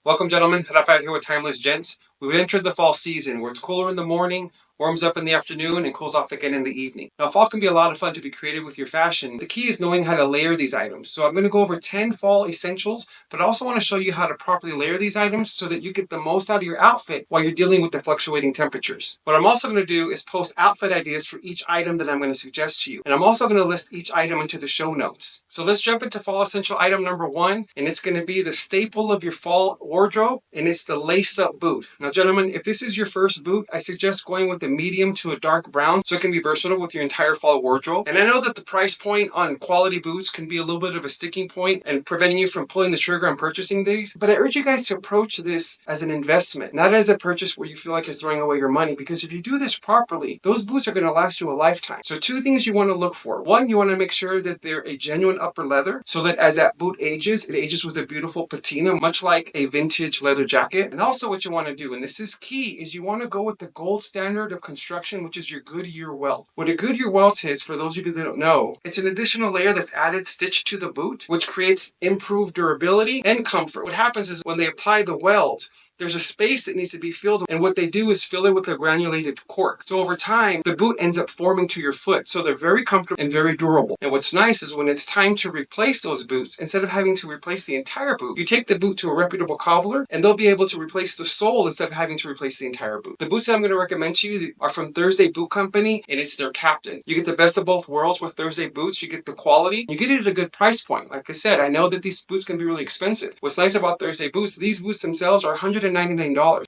Welcome, gentlemen. Rafael here with Timeless Gents. We've entered the fall season where it's cooler in the morning, warms up in the afternoon, and cools off again in the evening. Now, fall can be a lot of fun to be creative with your fashion. The key is knowing how to layer these items. So I'm going to go over 10 fall essentials, but I also want to show you how to properly layer these items so that you get the most out of your outfit while you're dealing with the fluctuating temperatures. What I'm also going to do is post outfit ideas for each item that I'm going to suggest to you. And I'm also going to list each item into the show notes. So let's jump into fall essential item number 1, and it's going to be the staple of your fall wardrobe, and it's the lace-up boot. Now, gentlemen, if this is your first boot, I suggest going with a medium to a dark brown so it can be versatile with your entire fall wardrobe. And I know that the price point on quality boots can be a little bit of a sticking point and preventing you from pulling the trigger on purchasing these, but I urge you guys to approach this as an investment, not as a purchase where you feel like you're throwing away your money, because if you do this properly, those boots are going to last you a lifetime. So 2 things you want to look for. 1, you want to make sure that they're a genuine upper leather so that as that boot ages, it ages with a beautiful patina, much like a vintage leather jacket. And also what you want to do, and this is key, is you want to go with the gold standard of construction, which is your Goodyear welt. What a Goodyear welt is, for those of you that don't know, it's an additional layer that's added stitched to the boot, which creates improved durability and comfort. What happens is when they apply the weld, there's a space that needs to be filled, and what they do is fill it with a granulated cork. So over time, the boot ends up forming to your foot. So they're very comfortable and very durable. And what's nice is when it's time to replace those boots, instead of having to replace the entire boot, you take the boot to a reputable cobbler, and they'll be able to replace the sole instead of having to replace the entire boot. The boots that I'm going to recommend to you are from Thursday Boot Company, and it's their Captain. You get the best of both worlds with Thursday boots. You get the quality, you get it at a good price point. Like I said, I know that these boots can be really expensive. What's nice about Thursday boots, these boots themselves are $199.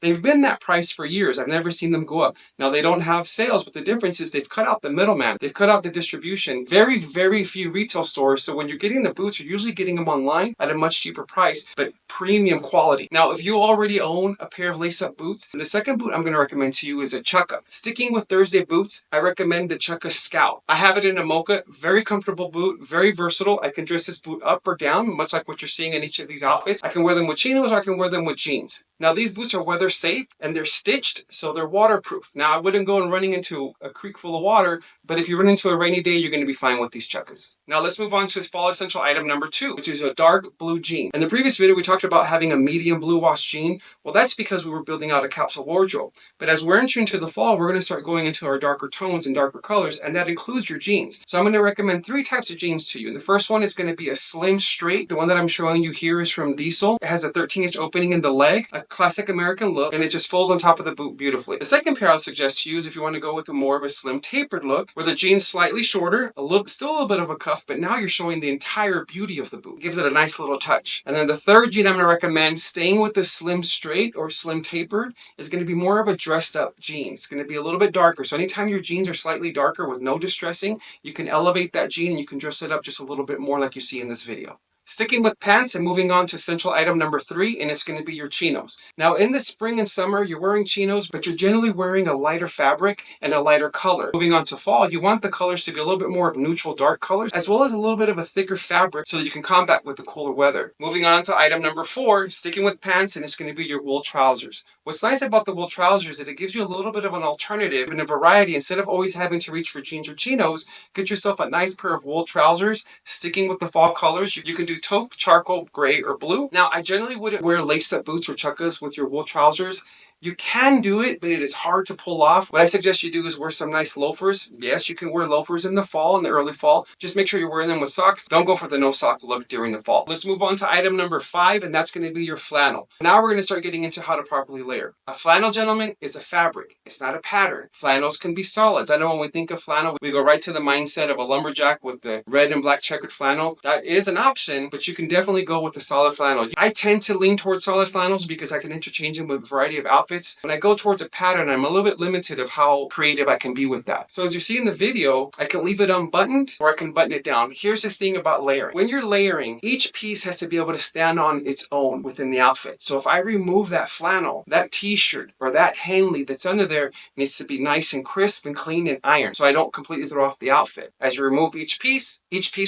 They've been that price for years. I've never seen them go up. Now, they don't have sales, but the difference is they've cut out the middleman. They've cut out the distribution. Very, very few retail stores. So when you're getting the boots, you're usually getting them online at a much cheaper price, but premium quality. Now, if you already own a pair of lace-up boots, the second boot I'm going to recommend to you is a Chukka. Sticking with Thursday boots, I recommend the Chukka Scout. I have it in a mocha, very comfortable boot, very versatile. I can dress this boot up or down, much like what you're seeing in each of these outfits. I can wear them with chinos, or I can wear them with jeans. Now, these boots are weather safe and they're stitched, so they're waterproof. Now, I wouldn't go and running into a creek full of water, but if you run into a rainy day, you're going to be fine with these Chukkas. Now, let's move on to fall essential item number 2, which is a dark blue jean. In the previous video, we talked about having a medium blue wash jean. Well, that's because we were building out a capsule wardrobe. But as we're entering into the fall, we're going to start going into our darker tones and darker colors, and that includes your jeans. So I'm going to recommend 3 types of jeans to you. And the first one is going to be a slim straight. The one that I'm showing you here is from Diesel. It has a 13-inch opening in the leg, a classic American look, and it just folds on top of the boot beautifully. The second pair I'll suggest to you is if you want to go with a more of a slim tapered look, where the jean's slightly shorter, still a little bit of a cuff, but now you're showing the entire beauty of the boot. It gives it a nice little touch. And then the third jean I'm going to recommend, staying with the slim straight or slim tapered, is going to be more of a dressed up jean. It's going to be a little bit darker. So anytime your jeans are slightly darker with no distressing, you can elevate that jean and you can dress it up just a little bit more like you see in this video. Sticking with pants and moving on to essential item number 3, and it's going to be your chinos. Now, in the spring and summer, you're wearing chinos, but you're generally wearing a lighter fabric and a lighter color. Moving on to fall, you want the colors to be a little bit more of neutral dark colors, as well as a little bit of a thicker fabric so that you can combat with the cooler weather. Moving on to item number 4, sticking with pants, and it's going to be your wool trousers. What's nice about the wool trousers is that it gives you a little bit of an alternative and a variety. Instead of always having to reach for jeans or chinos, get yourself a nice pair of wool trousers. Sticking with the fall colors, you can do taupe, charcoal, gray, or blue. Now, I generally wouldn't wear lace-up boots or chukkas with your wool trousers. You can do it, but it is hard to pull off. What I suggest you do is wear some nice loafers. Yes, you can wear loafers in the fall, in the early fall. Just make sure you're wearing them with socks. Don't go for the no sock look during the fall. Let's move on to item number 5, and that's going to be your flannel. Now we're going to start getting into how to properly layer. A flannel, gentlemen, is a fabric. It's not a pattern. Flannels can be solids. I know when we think of flannel, we go right to the mindset of a lumberjack with the red and black checkered flannel. That is an option, but you can definitely go with a solid flannel. I tend to lean towards solid flannels because I can interchange them with a variety of outfits. When I go towards a pattern, I'm a little bit limited of how creative I can be with that. So as you see in the video, I can leave it unbuttoned or I can button it down. Here's the thing about layering. When you're layering, each piece has to be able to stand on its own within the outfit. So if I remove that flannel that t-shirt or that Henley that's under there needs to be nice and crisp and clean and ironed, so I don't completely throw off the outfit. As you remove each piece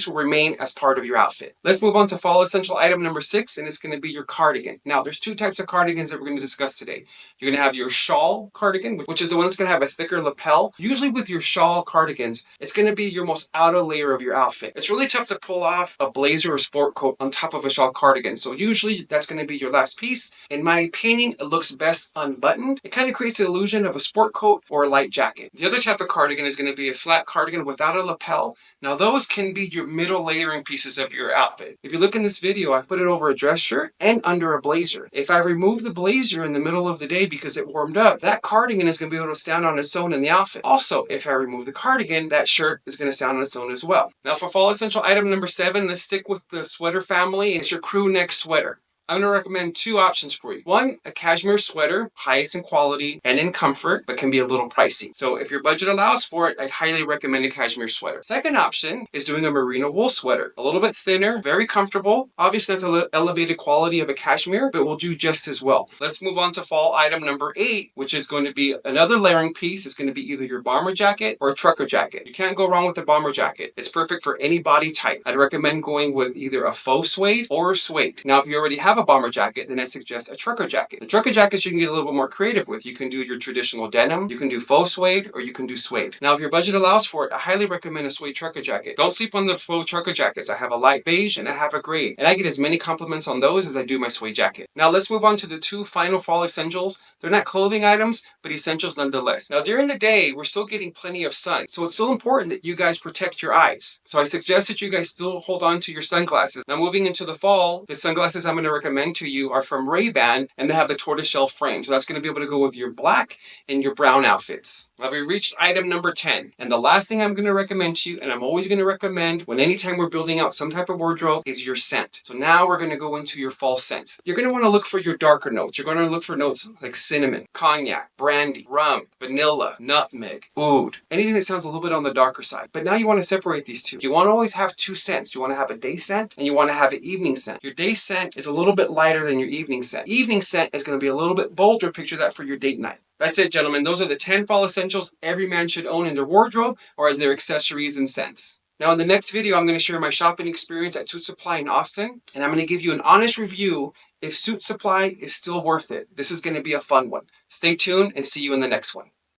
will remain as part of your outfit. Let's move on to fall essential item number 6, and it's going to be your cardigan. Now, there's 2 types of cardigans that we're going to discuss today. You're going to have your shawl cardigan, which is the one that's going to have a thicker lapel. Usually with your shawl cardigans, it's going to be your most outer layer of your outfit. It's really tough to pull off a blazer or sport coat on top of a shawl cardigan, so usually that's going to be your last piece. In my opinion, it looks best unbuttoned. It kind of creates an illusion of a sport coat or a light jacket. The other type of cardigan is going to be a flat cardigan without a lapel. Now those can be your middle layering pieces of your outfit. If you look in this video, I put it over a dress shirt and under a blazer. If I remove the blazer in the middle of the day because it warmed up, that cardigan is going to be able to stand on its own in the outfit. Also, if I remove the cardigan, that shirt is going to stand on its own as well. Now for fall essential item number 7, let's stick with the sweater family. It's your crew neck sweater. I'm going to recommend 2 options for you. One, a cashmere sweater, highest in quality and in comfort, but can be a little pricey. So if your budget allows for it, I'd highly recommend a cashmere sweater. Second option is doing a merino wool sweater. A little bit thinner, very comfortable. Obviously that's an elevated quality of a cashmere, but will do just as well. Let's move on to fall item number 8, which is going to be another layering piece. It's going to be either your bomber jacket or a trucker jacket. You can't go wrong with a bomber jacket. It's perfect for any body type. I'd recommend going with either a faux suede or a suede. Now, if you already have a bomber jacket, then I suggest a trucker jacket. The trucker jackets you can get a little bit more creative with. You can do your traditional denim, you can do faux suede, or you can do suede. Now, if your budget allows for it, I highly recommend a suede trucker jacket. Don't sleep on the faux trucker jackets. I have a light beige and I have a gray, and I get as many compliments on those as I do my suede jacket. Now, let's move on to the 2 final fall essentials. They're not clothing items, but essentials nonetheless. Now, during the day, we're still getting plenty of sun, so it's so important that you guys protect your eyes. So I suggest that you guys still hold on to your sunglasses. Now, moving into the fall, the sunglasses I'm going to recommend to you are from Ray-Ban, and they have the tortoiseshell frame. So that's going to be able to go with your black and your brown outfits. Now we reached item number 10. And the last thing I'm going to recommend to you, and I'm always going to recommend when anytime we're building out some type of wardrobe, is your scent. So now we're going to go into your fall scents. You're going to want to look for your darker notes. You're going to look for notes like cinnamon, cognac, brandy, rum, vanilla, nutmeg, oud, anything that sounds a little bit on the darker side. But now you want to separate these two. You want to always have 2 scents. You want to have a day scent and you want to have an evening scent. Your day scent is a little bit lighter than your evening scent. Evening scent is going to be a little bit bolder. Picture that for your date night. That's it, gentlemen. Those are the 10 fall essentials every man should own in their wardrobe or as their accessories and scents. Now in the next video, I'm going to share my shopping experience at Suit Supply in Austin, and I'm going to give you an honest review if Suit Supply is still worth it. This is going to be a fun one. Stay tuned and see you in the next one.